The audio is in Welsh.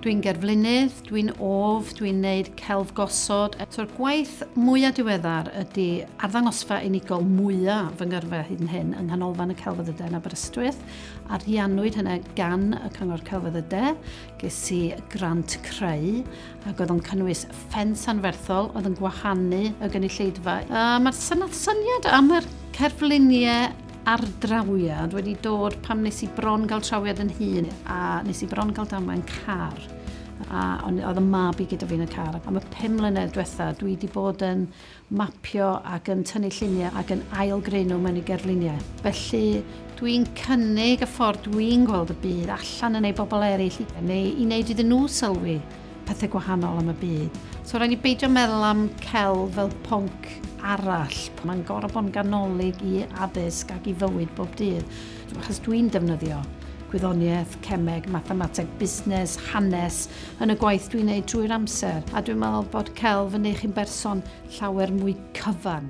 Dwi'n gerflunydd, dwi'n of, dwi'n neud celf gosod. So'r gwaith mwyaf diweddar ydy arddangosfa unigol mwyaf fy ngyrfa hyd yn hyn yng nghanolfan y Celfyddydau yn Aberystwyth. Ariannwyd hynny gan y Cyngor Celfyddydau, ges i grant creu, ac oedd o'n cynnwys ffens anferthol, oedd yn gwahanu y gynulleidfa. Mae'r syniad am yr cerfluniau ardrawiad wedi dod pam nes i bron gael trawiad yn hun a nes i bron gael damwain car a oedd y mab i gyda fi yn y car. Am y 5 mlynedd diwetha dwi wedi bod yn mapio ac yn tynnu lluniau ac yn ailgreu nhw mewn i gerfluniau. Felly dwi'n cynnig y ffordd dwi'n gweld y byd allan yn ei bobl eraill neu i wneud iddyn nhw sylwi pethau gwahanol am y byd. So rhaid ni beidio meddwl am celf fel ponc arall. Mae'n gorau bod yn ganolig i addysg ac i fywyd bob dydd. Achos dwi'n defnyddio gwyddoniaeth, cemeg, mathemateg, busnes, hanes yn y gwaith dwi'n neud drwy'r amser. A dwi'n meddwl bod celf yn eich yn berson llawer mwy cyfan.